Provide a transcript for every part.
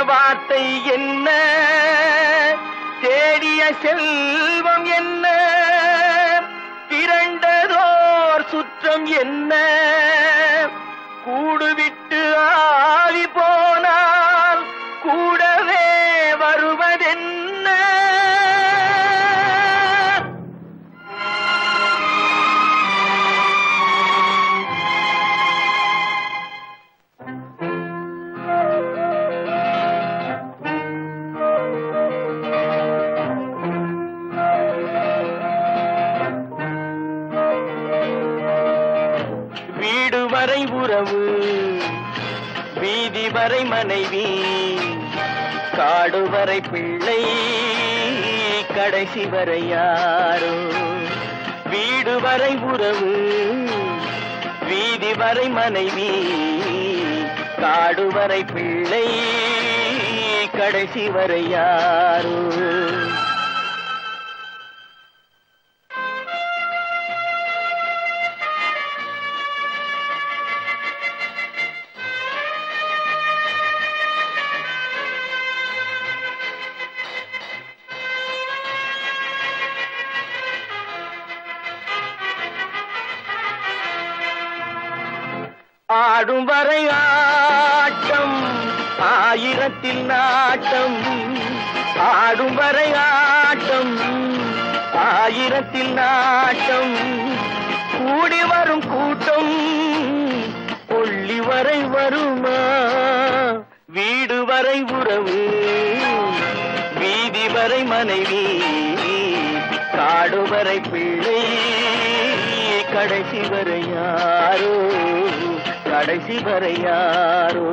வார்த்தை என்ன, தேடிய செல்வம் என்ன, திரண்டதோர் சுற்றம் என்ன, கூடுவிட்டு ஆவி போனால் கூடவே வருவதென்ன. வீடு வரை உறவு, வீதி வரை மனைவி, காடு வரை பிள்ளை, கடைசி வரை யாரோ. வீடு வரை உறவு, வீதி வரை மனைவி, காடு வரை பிள்ளை, கடைசி வரை யாரோ. ஆடும் வரை ஆட்டம், ஆயிரத்தில் நாட்டம், ஆடும் வரை ஆட்டம், ஆயிரத்தில் நாட்டம், கூடி வரும் கூட்டம் கொள்ளி வரை வருமா. வீடு வரை உறவு, வீதி வரை மனைவி, காடு வரை பிள்ளை, கடைசி வரை யாரோ, கடைசி வரை யாரோ.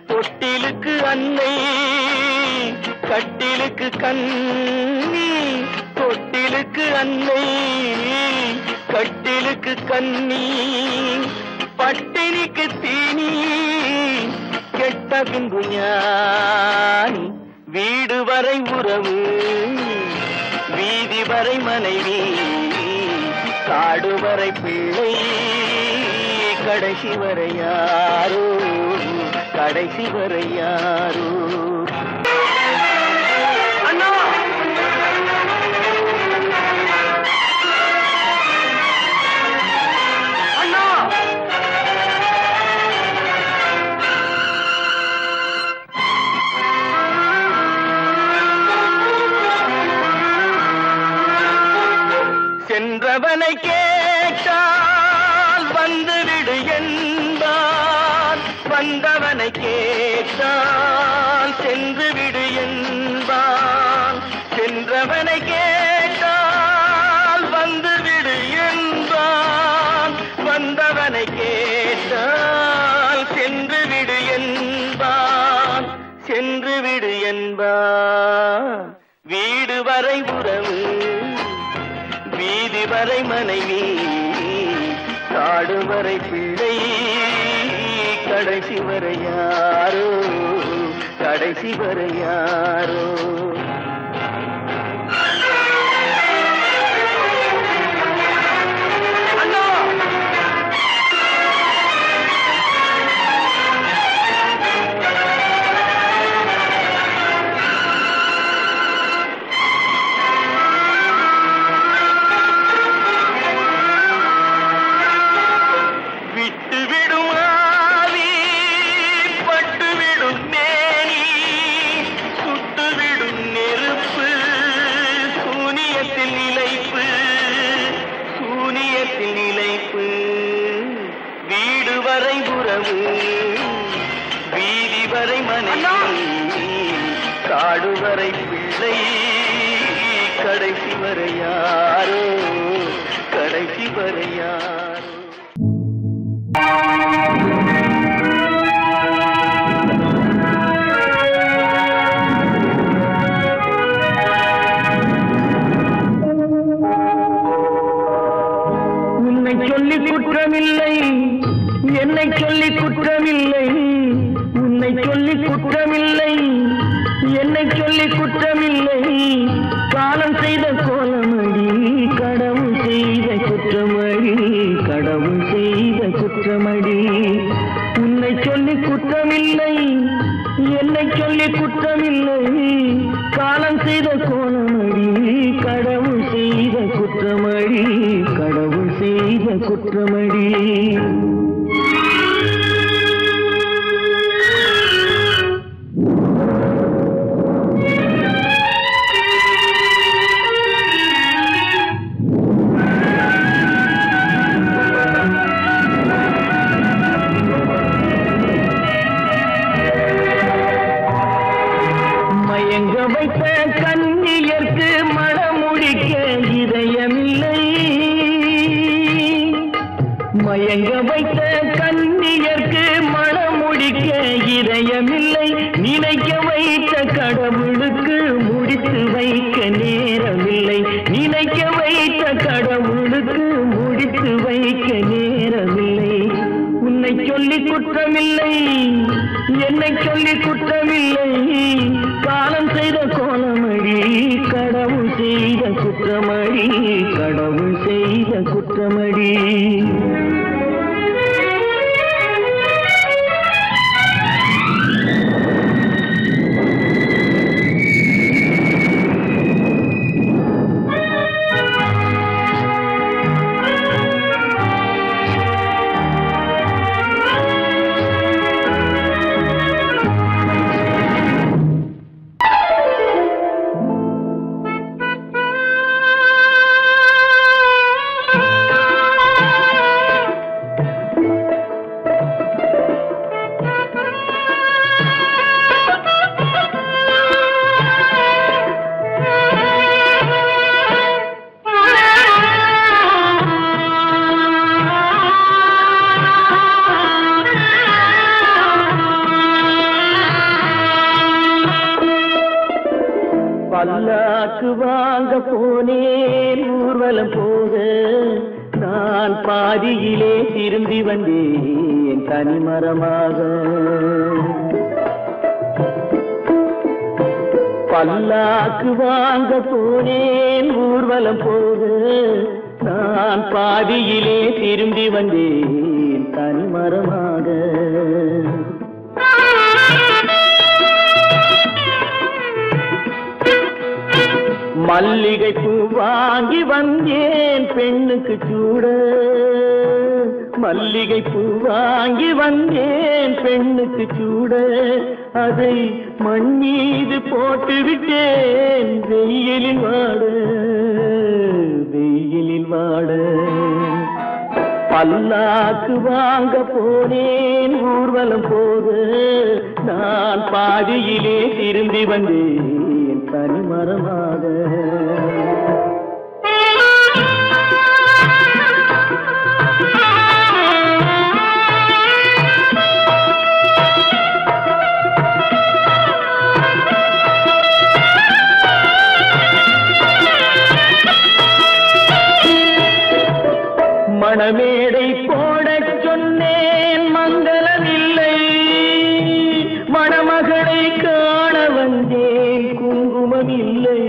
தொட்டிலுக்கு அன்னை, கட்டிலுக்கு கண்ணி, தொட்டிலுக்கு அன்னை, கட்டிலுக்கு கண்ணி, பட்டினிக்கு தீனி, கெட்ட பின்பு ஞானி. வீடு வரை உறவு, வீதி வரை மனைவி, காடு வரை பிள்ளை, கடைசி வரை யாரோ, கடைசி வரை யாரோ. அண்ணா அண்ணா, சென்றவனை கேட்டால் வந்துவிடு என்பான், வந்தவனை கேட்டால் சென்று விடு என்பான். சென்றவனை கேட்டால் வந்துவிடு என்பான், வந்தவனை கேட்டால் சென்று விடு என்பான், சென்று விடு என்பான். வீடு வரை உறவு, வீதி வரை மனைவி, காடு வரை பிள்ளை, கடைசி வரை யாரோ, கடைசி வரை யாரோ. வீடு வரை உறவு, வீதி வரை மனைவி, காடு வரை பிள்ளை, கடைசி வரை யாரோ, கடைசி வரை யாரோ. என்னை சொல்லி குற்றமில்லை காலம் செய்த கோலமடி கடவுள் செய்த குற்றமடி கடவுள் செய்த குற்றமடி உன்னை சொல்லி குற்றமில்லை என்னை சொல்லி குற்றமில்லை காலம் செய்த கோலமடி கடவுள் செய்த குற்றமடி கடவுள் செய்த குற்றமடி மயங்க வைத்த கண்ணியர்க்கு மனமுடிக்க இதயமில்லை மயங்க வைத்த கண்ணியர்க்கு மனமுடிக்க இதயமில்லை நினைக்க வைத்த கடவுளுக்கு முடித்து வைக்க நேரமில்லை நினைக்க வைத்த கடவுளுக்கு முடித்து வைக்க நேரமில்லை உன்னை சொல்லி குற்றமில்லை என்னை சொல்லி குற்றமில்லை காலம் செய்த கோலமடி கடவுள் செய்த குற்றமடி கடவுள் செய்த குற்றமடி பல்லாக்கு வாங்க போனேன் ஊர்வலம் போக நான் பாதியிலே திரும்பி வந்தேன் தனிமரமாக பல்லாக்கு வாங்க போனேன் ஊர்வலம் போக நான் பாதியிலே திரும்பி வந்தேன் தனிமரமாக மல்லிகை பூ வாங்கி வந்தேன் பெண்ணுக்கு சூட மல்லிகை பூ வாங்கி வந்தேன் பெண்ணுக்கு சூட அதை மண் மீது போட்டு விட்டேன் வெயிலில் வாட வெயிலில் வாட பல்லாக்கு வாங்க போனேன் ஊர்வலம் போது நான் பாதியிலே திரும்பி வந்தேன் தனிமரமாக மணமேடை போடச் சொன்னேன் மங்களமில்லை மணமகளை காண வந்தேன் குங்குமமில்லை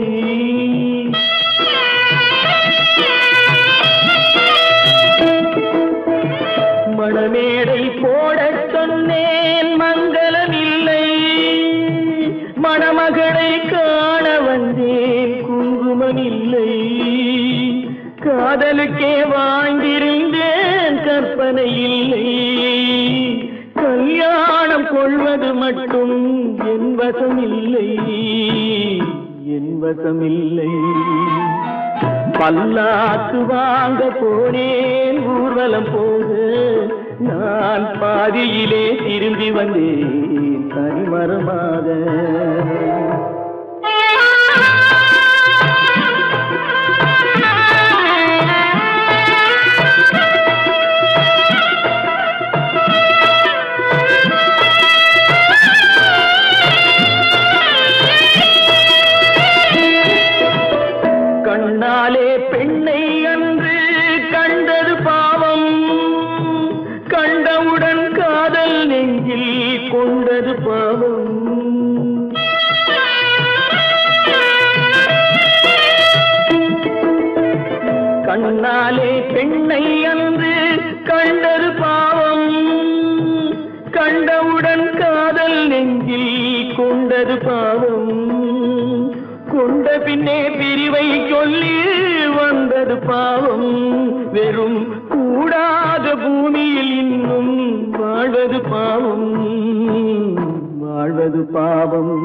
மணமேடை போடச் சொன்னேன் மங்களமில்லை மணமகளை காண வந்தேன் குங்குமமில்லை காதலுக்கே வாழ்ந்திருந்தேன் கற்பனை இல்லை கல்யாணம் கொள்வது மட்டும் என் வசமில்லை என் வசமில்லை பல்லாக்கு வாங்க போனேன் ஊர்வலம் போது நான் பாதியிலே திரும்பி வந்தேன் தனிமரமாக கண்ணாலே பெண்ணை அன்று கண்டது பாவம் கண்டவுடன் காதல் நெஞ்சில் கொண்டது பாவம் பின்னே பிரிவை சொல்லி வந்தது பாவம். வெறும் கூடாத பூமியில் இன்னும் வாழ்வது பாவம், வாழ்வது பாவம்.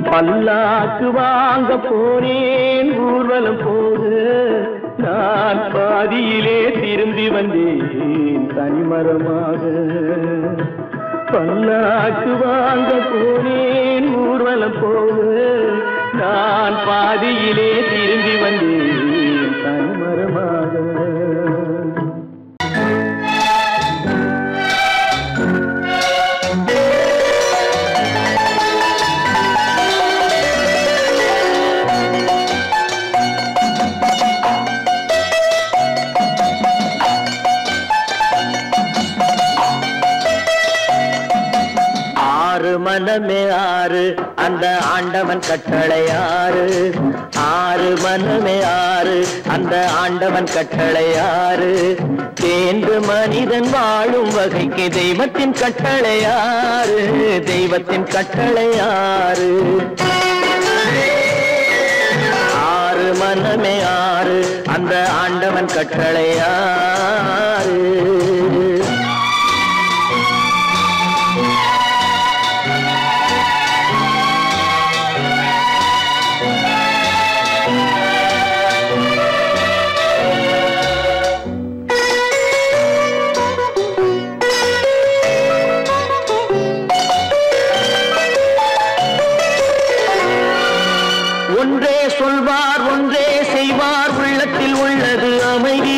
பல்லாக்கு வாங்க போனேன் ஊர்வலம் போது, நான் பாதியிலே திரும்பி வந்தேன் தனிமரமாக. பல்லாக்கு வாங்க போனேன் ஊர்வலம் போது, நான் பாதியிலே திரும்பி வந்தேன் தனிமரமாக. மனமே ஆறு அந்த ஆண்டவன் கட்டளை ஆறு, ஆறு மனமே ஆறு அந்த ஆண்டவன் கட்டளை ஆறு. தேர்ந்து மனிதன் வாழும் வகைக்கு தெய்வத்தின் கட்டளை ஆறு, தெய்வத்தின் கட்டளை ஆறு. ஆறு மனமே ஆறு அந்த ஆண்டவன் கட்டளை ஆறு. ஒன்றே சொல்வார் ஒன்றே செய்வார், உள்ளத்தில் உள்ளது அமைதி.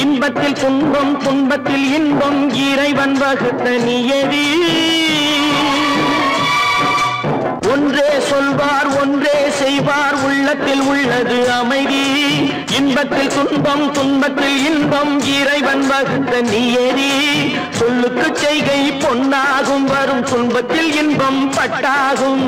இன்பத்தில் துன்பம் துன்பத்தில் இன்பம், இறைவன் வகுத்த நியதி. ஒன்றே சொல்வார் ஒன்றே செய்வார், உள்ளத்தில் உள்ளது அமைதி. இன்பத்தில் துன்பம் துன்பத்தில் இன்பம், இறைவன் வகுத்த நியதி. சொல்லுக்கு செய்கை பொன்னாகும், வரும் துன்பத்தில் இன்பம் பட்டாகும்.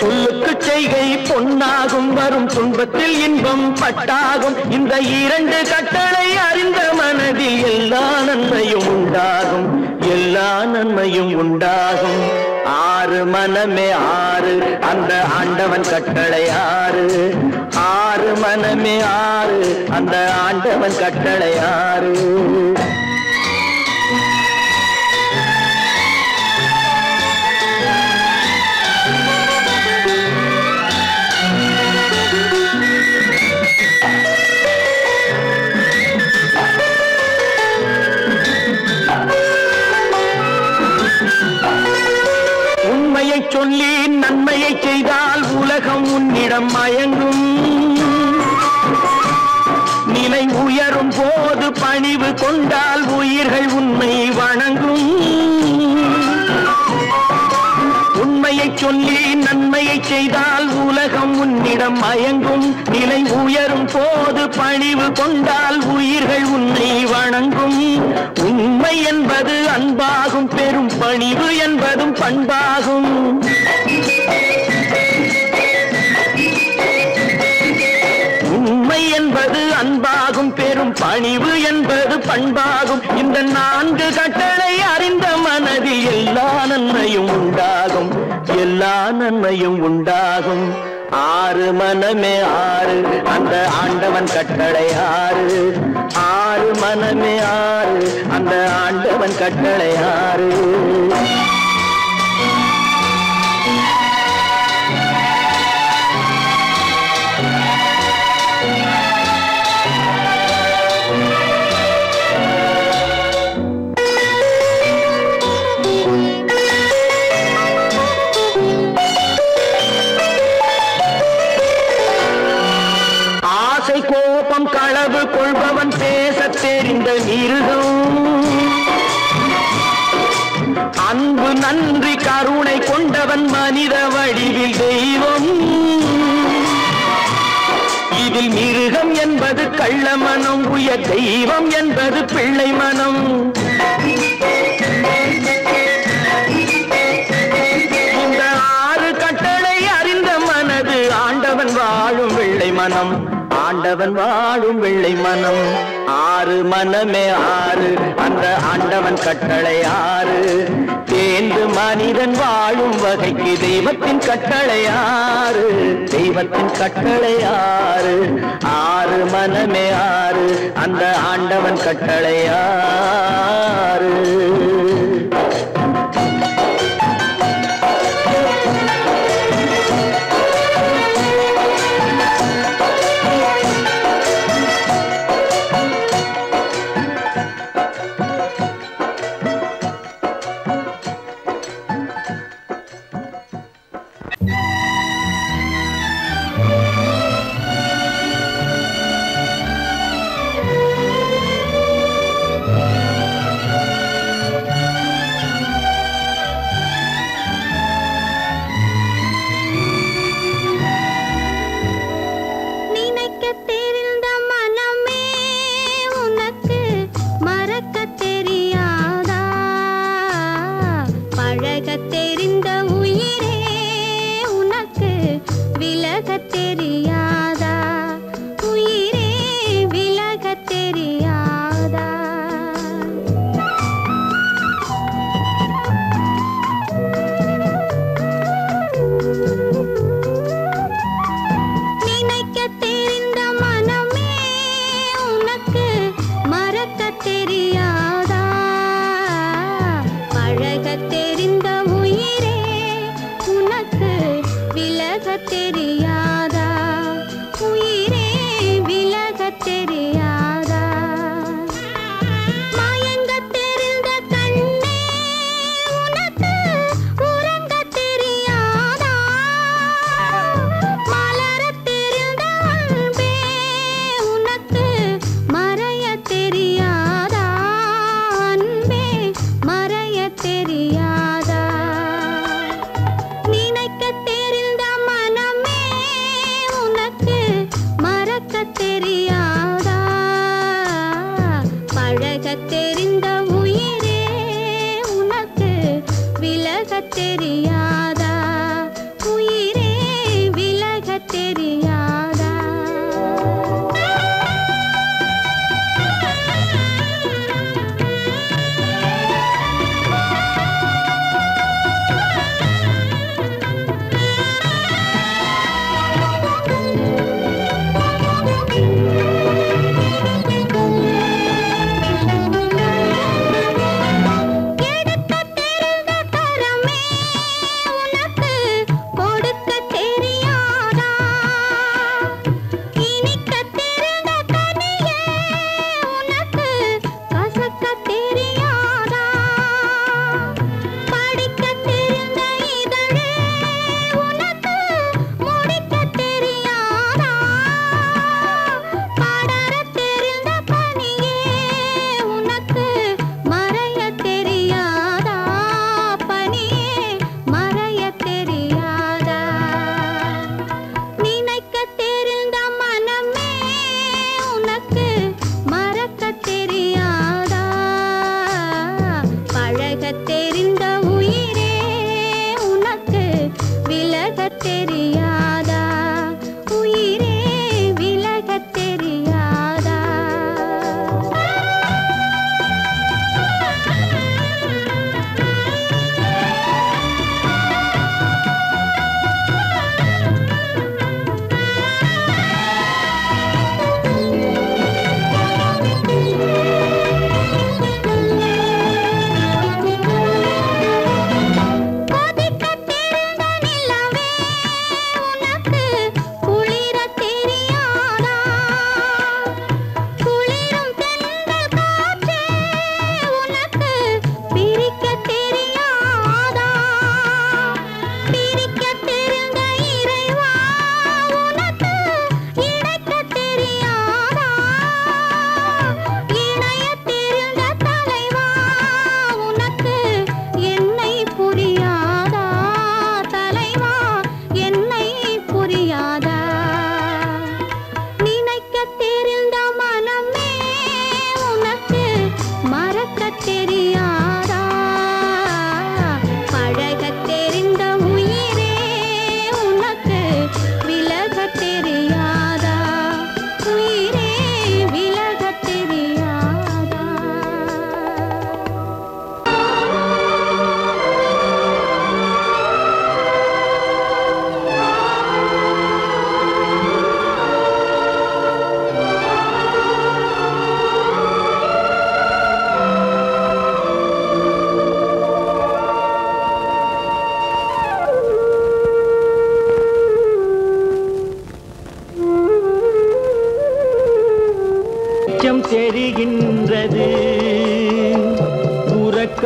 சொல்லுக்கு செய்கை பொன்னாகும், வரும் துன்பத்தில் இன்பம் பட்டாகும். இந்த இரண்டு கட்டளை அறிந்த மனதில் எல்லா நன்மையும் உண்டாகும், எல்லா நன்மையும் உண்டாகும். ஆறு மனமே ஆறு அந்த ஆண்டவன் கட்டளை ஆறு, ஆறு மனமே ஆறு அந்த ஆண்டவன் கட்டளை ஆறு. உண்மையை சொல்லி நன்மையை செய்தால் உலகம் உன்னிடம் மயங்கும். நிலை உயரும் போது பணிவு கொண்டால் உயிர்கள் உன்னை வணங்கும். உண்மையை சொல்லி நன்மையை செய்தால் உலகம் உன்னிடம் மயங்கும். நிலை உயரும் போது பணிவு கொண்டால் உயிர்கள் உன்னை வணங்கும். உண்மை என்பது அன்பாகும், பெரும் பணிவு என்பதும் பண்பாகும். உண்மை என்பது அன்பாகும், பெரும் பணிவு என்பது பண்பாகும். இந்த நான்கு கட்டளை அறிந்த மனதில் எல்லா நன்மையும் உண்டாகும், எல்லா நன்மையும் உண்டாகும். ஆறு மனமே ஆறு அந்த ஆண்டவன் கட்டளை ஆறு, ஆறு மனமே ஆறு அந்த ஆண்டவன் கட்டளை ஆறு. கோபம் களவு கொள்பவன் பேச தெரிந்த மிருகம். அன்பு நன்றி கருணை கொண்டவன் மனித வடிவில் தெய்வம். இதில் மிருகம் என்பது கள்ள மனம், உயர் தெய்வம் என்பது பிள்ளை மனம். இந்த ஆறு கட்டளை அறிந்த மனது ஆண்டவன் வாழும் வெள்ளை மனம், ஆண்டவன் வாழும் வெள்ளை மனம். ஆறு மனமே ஆறு அந்த அந்த ஆண்டவன் கட்டளை ஆறு. தேர்ந்து மனிதன் வாழும் வகைக்கு தெய்வத்தின் கட்டளை ஆறு. தெய்வத்தின் கட்டளை ஆறு. ஆறு மனமே ஆறு. அந்த ஆண்டவன் கட்டளை ஆறு.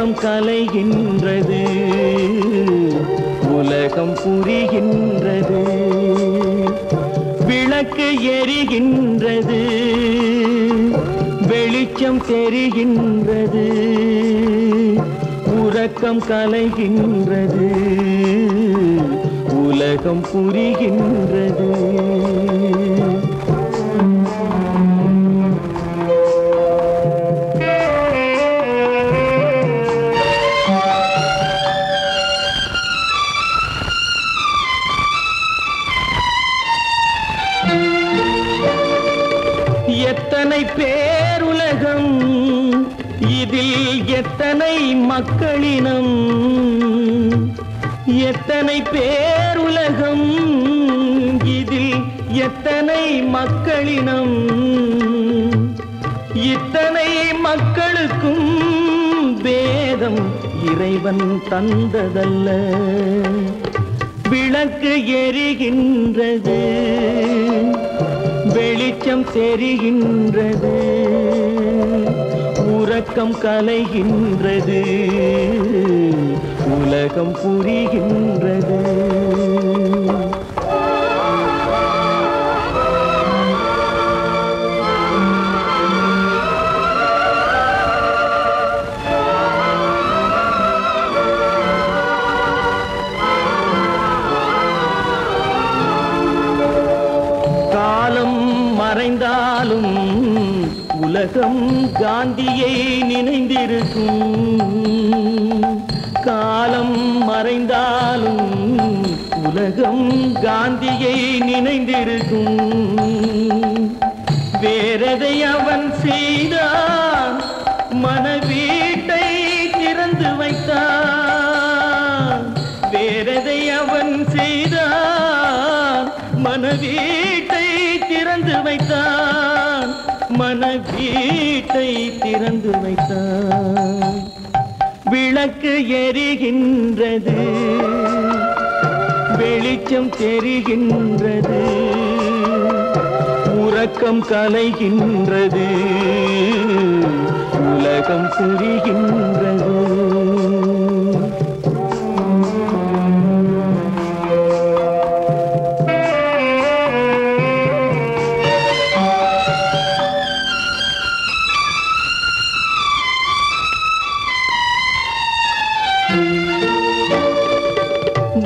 உறக்கம் கலைகின்றது, உலகம் புரிகின்றது. விளக்கு எரிகின்றது, வெளிச்சம் தெரிகின்றது. உறக்கம் கலைகின்றது, உலகம் புரிகின்றது. எத்தனை பேருலகம், இதில் எத்தனை மக்களினம். எத்தனை பேருலகம், இதில் எத்தனை மக்களினம். இத்தனை மக்களுக்கும் வேதம் இறைவன் தந்ததல்ல. விளக்கு எரிகின்றது, வெளிச்சம் தெரிகின்றது. உறக்கம் கலைகின்றது, உலகம் புரிகின்றது. காலம் மறைந்தாலும் உலகம் காந்தியை நினைந்திருக்கும். காலம் மறைந்தாலும் உலகம் காந்தியை நினைந்திருக்கும். வேறதை அவன் செய்தான், மனவீட்டை திறந்து வைத்தான். வேறதை அவன் செய்தான், மனவீட்டை திறந்து வைத்தான். மனவீட்டை திறந்து வைத்தான். விளக்கு எரிகின்றது, வெளிச்சம் தெரிகின்றது. உறக்கம் கலைகின்றது, உலகம் புரிகின்றது.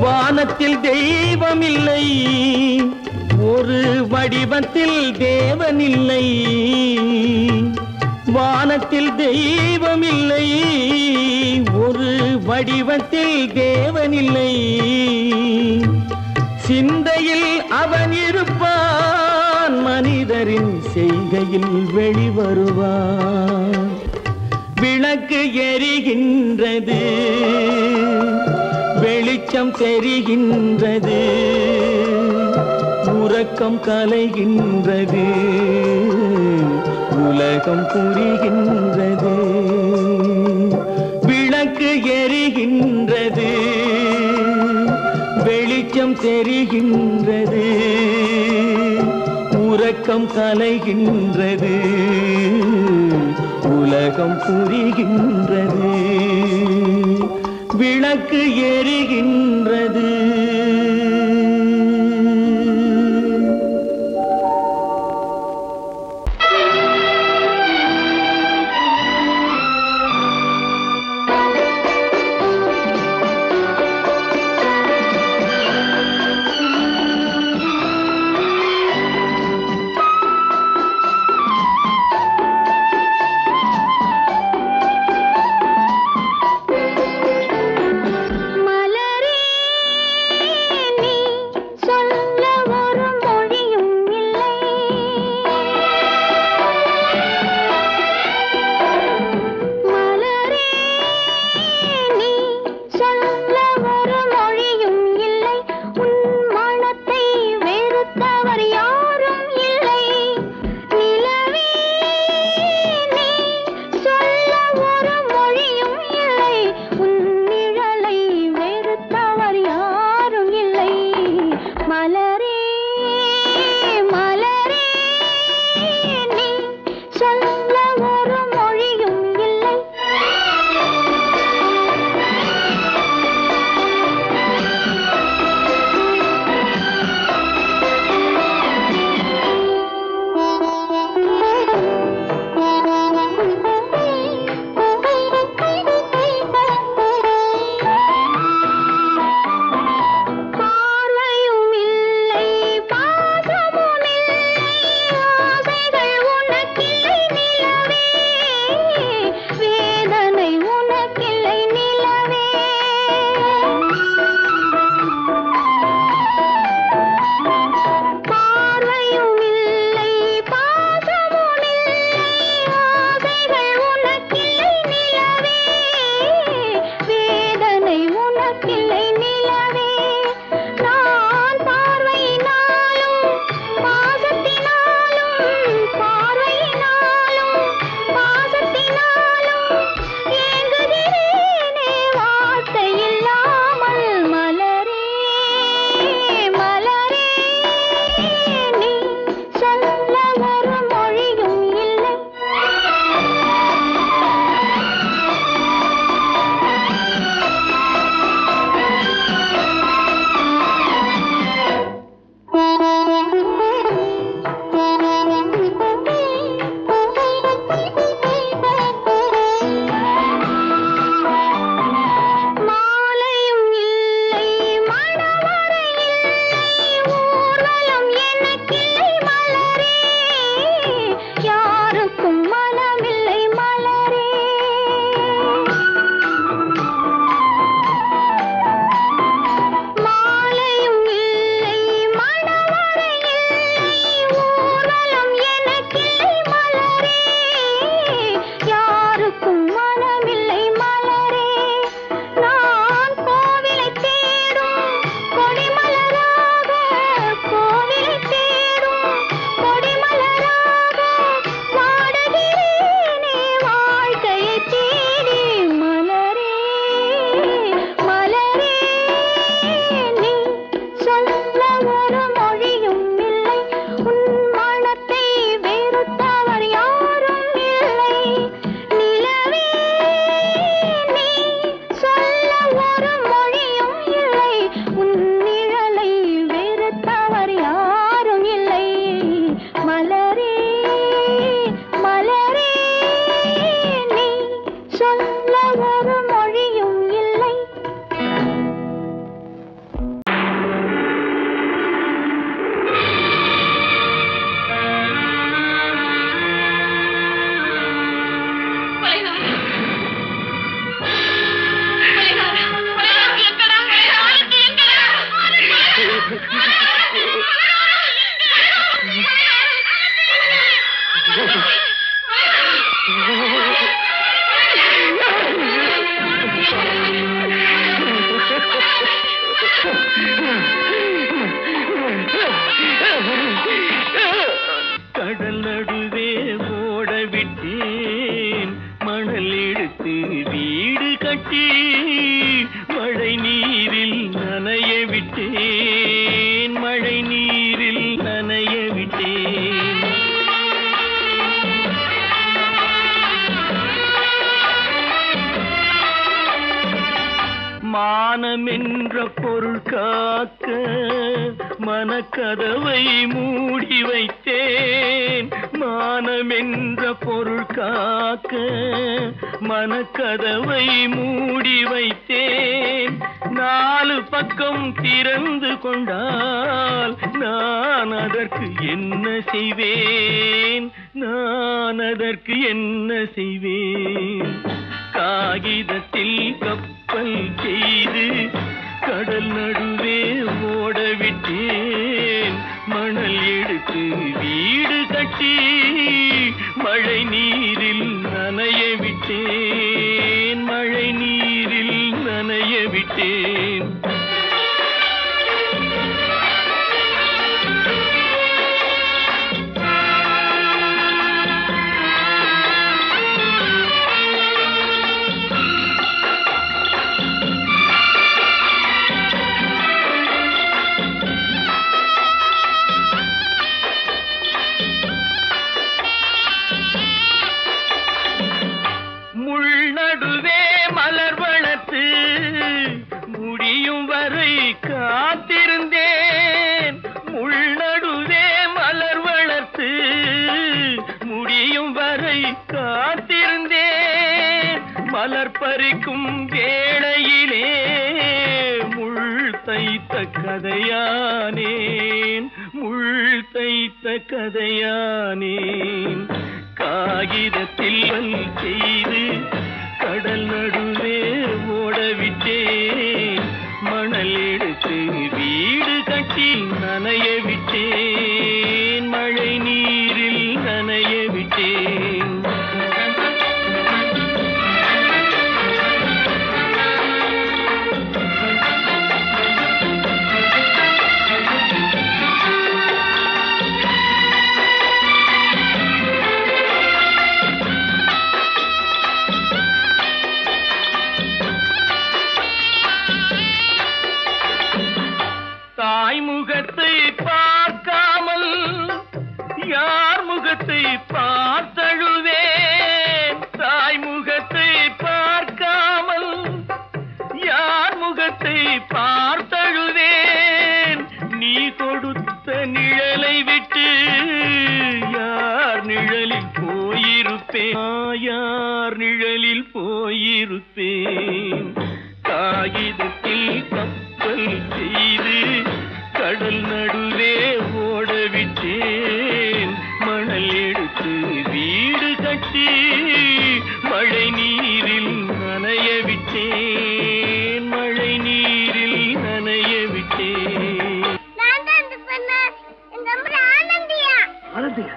வானத்தில் தெய்வமில்லை, ஒரு வடிவத்தில் தேவனில்லை. வானத்தில் தெய்வமில்லை, ஒரு வடிவத்தில் தேவனில்லை. சிந்தையில் அவன் இருப்பான், மனிதரின் செய்கையில் வெளிவருவான். விளக்கு எரிகின்றது, வெளிச்சம் தெரிகின்றது. உறக்கம் கலைகின்றது, உலகம் புரிகின்றது. விளக்கு எரிகின்றது, வெளிச்சம் தெரிகின்றது. உறக்கம் கலைகின்றது, உலகம் புரிகின்றது. விளக்கு எரிகின்றது. மலரே நீ எடுத்து வீடு கட்டி மழை நீரில் நனைய விட்டேன், மழை நீரில் நனைய விட்டேன். மானம் என்ற பொருள் காக்க மனக்கதவை மூடி வைத்தேன், மானம் என்ற பொருள் காக்க மனக்கதவை மூடி வைத்தேன். 4 பக்கம் திறந்து கொண்டால் நான் அதற்கு என்ன செய்வேன், நான் அதற்கு என்ன செய்வேன்? காகிதத்தில் கப்பல் செய்து கடல் நடுவே ஓடவிட்டேன், மணல் எடுத்து வீடு கட்டி மழை நீரில் நனைய விட்டேன், மழை நீரில் நனைய விட்டேன். நடுவே மலர் வளர்த்து முடியும் வரை காத்திருந்தேன், உள்நடுவே மலர் வளர்த்து முடியும் வரை காத்திருந்தேன். மலர் பறிக்கும் வேளையிலே முள் தைத்த கதையானேன், முள் தைத்த கதையானேன். காகிதத்தில் செய்து கடல் நடுவே ஓடவிட்டேன், மணல் எடுத்து வீடு கட்டி நனைய விட்டேன், மழை நீரில் நனைய விட்டேன். தாய் முகத்தை பார்க்காமல் யார் முகத்தை பார்த்தழுவேன், தாய் முகத்தை பார்க்காமல் யார் முகத்தை பார்த்தழுவேன். நீ கொடுத்த நிழலை விட்டு யார் நிழலில் போயிருப்பேன், யார் நிழலில் போயிருப்பேன். காகிதத்தில் கப்பல் செய்து கடல் நடுவே ஓடவிட்டேன், மணல் எடுத்து வீடு கட்டி மழை நீரில் நனைய விட்டேன், மழை நீரில் நனைய விட்டேன். ஆனந்தியா?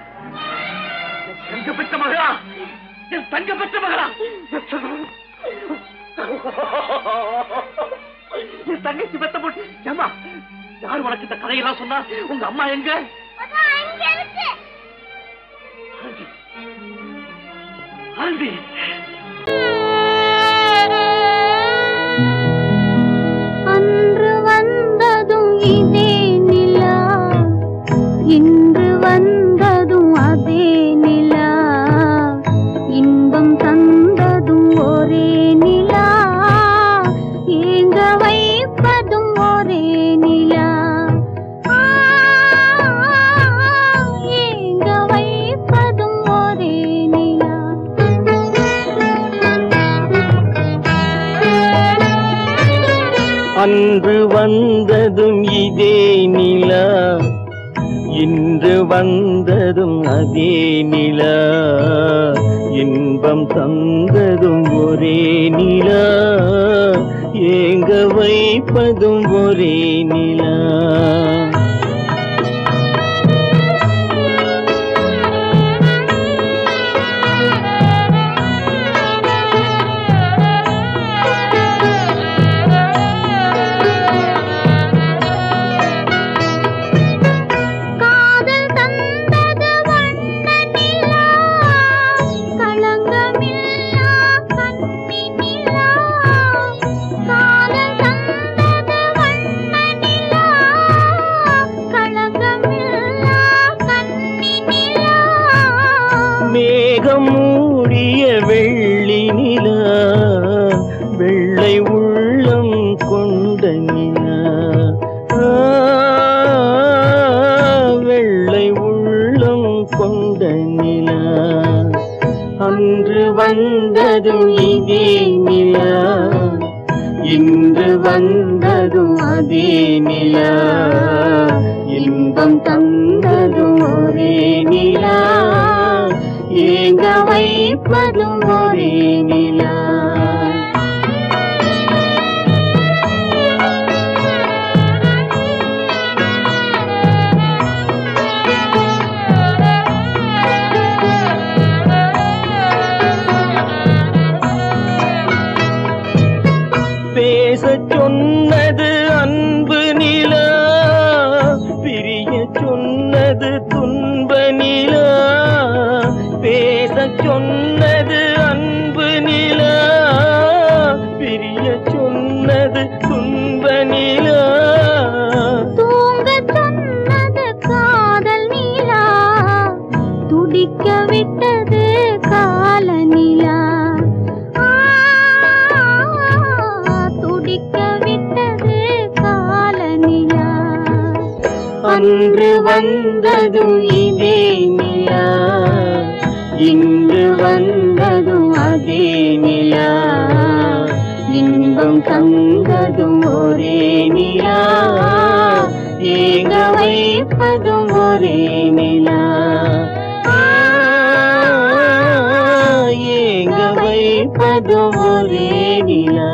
தங்க பெற்ற மகளா? என் தங்க பெற்ற மகளா? என் தங்கச்சி பெத்த போட்டு ஏமா யார் உனக்கு இந்த கதையெல்லாம் சொன்னா? உங்க அம்மா எங்க? ஆனந்தி, அன்று வந்ததும் இதே நிலா, இன்று வந்ததும் அதே நிலா, இன்பம் தந்ததும் ஒரே நிலா, ஏங்க வைப்பதும் ஒரே நிலா, ஏங்க வைப்பதும் ஒரே நிலா. அன்று வந்ததும் இதே நிலா, இன்று வந்ததும் அதே நிலா, இன்பம் தந்ததும் ஒரே நிலா, ஏங்க வைப்பதும் ஒரே நிலா. வந்ததும் இதே நிலா, இன்று வந்ததும் அதே நிலா, இன்பம் தந்ததும் ஒரே நிலா, ஏங்க வைப்பதும் ஒரே நிலா. பேசச் சொன்னது அன்பு நிலா, பிரிய சொன்னது துன்ப நிலா. பேசச் சொன்னது அன்பு நிலா, பிரிய சொன்னது துன்ப நிலா. தூங்கச் சொன்னது காதல் நிலா, துடிக்க விட்டது கால நிலா. அன்று வந்ததும் இதே நிலா, இன்று வந்ததும் அதே நிலா, இன்பம் தந்ததும் ஒரே நிலா, ஏங்க வைப்பதும் ஒரே நிலா. ஏங்க வைப்பதும் ஒரே நிலா.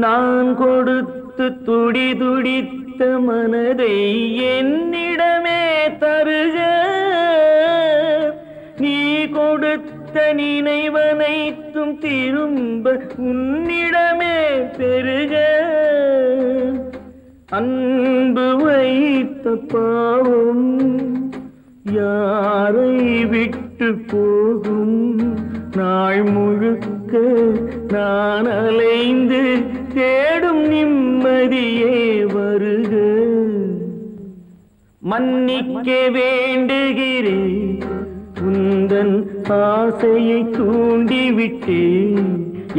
நான் கொடுத்து துடி துடித்த மனதை என்னிடமே தருக, நீ கொடுத்த நினைவனைத்தும் திரும்ப உன்னிடமே பெருக. அன்பு வைத்த பாவம் யாரை விட்டு போகும், நாள் முழுக்க நான் அலைந்து தேடும் நிம்மதியே வருக. மன்னிக்க வேண்டுகிறேன், உந்தன் ஆசையை தூண்டிவிட்டேன்,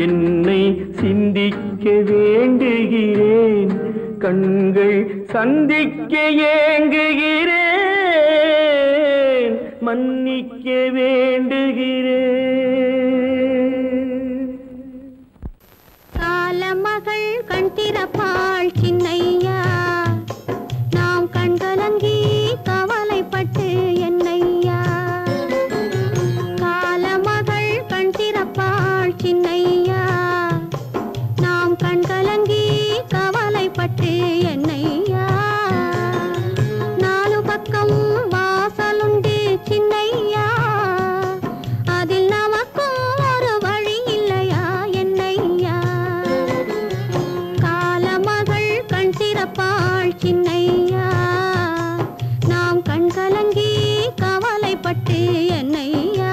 என்னை சிந்திக்க வேண்டுகிறேன், கண்கள் சந்திக்க ஏங்குகிறேன், மன்னிக்க வேண்டுகிறேன். காலமகள் கண் திறப்பாள் சின்னையா, நாம் கண்கலங்கி கவலைப்பட்டு என்னையா. காலமகள் கண் திறப்பாள் சின்னையா, நாம் கண்கலங்கி கவலைப்பட்டு என்னையா. நாலு பக்கம் வாசலுண்டு சின்னையா, அதில் நமக்கும் ஒரு வழி இல்லையா என்னையா. காலமகள் கண் திறப்பாள் சின்னையா, நாம் கண்கலங்கி கவலைப்பட்டு என்னையா.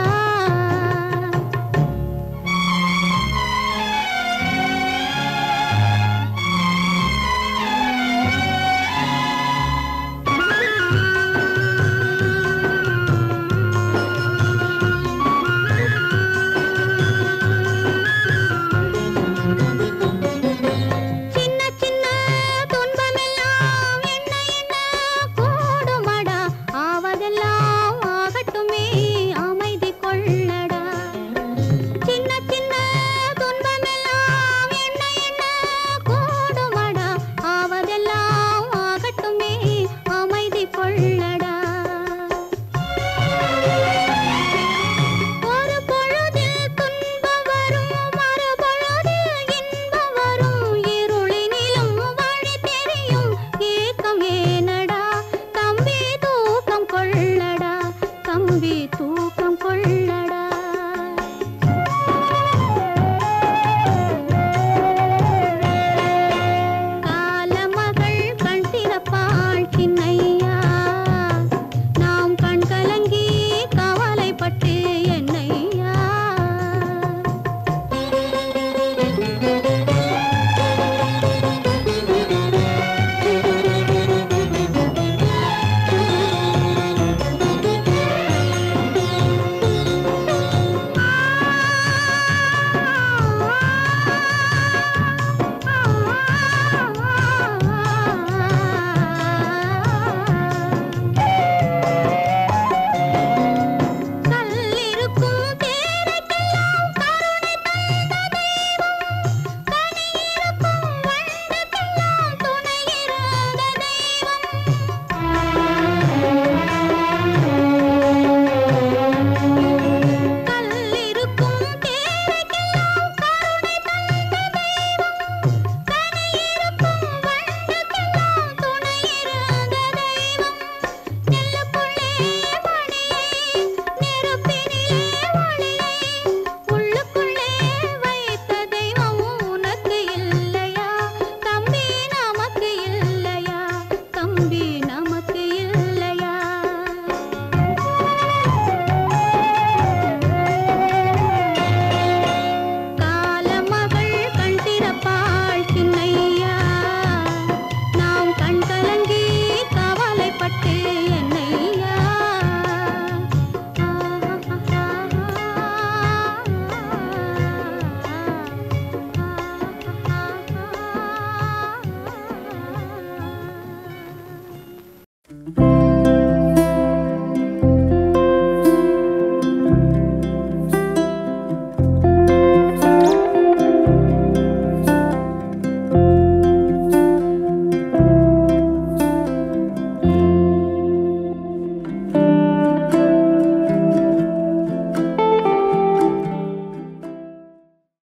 சின்ன சின்ன துன்பமெல்லாம் என்னை தம்பி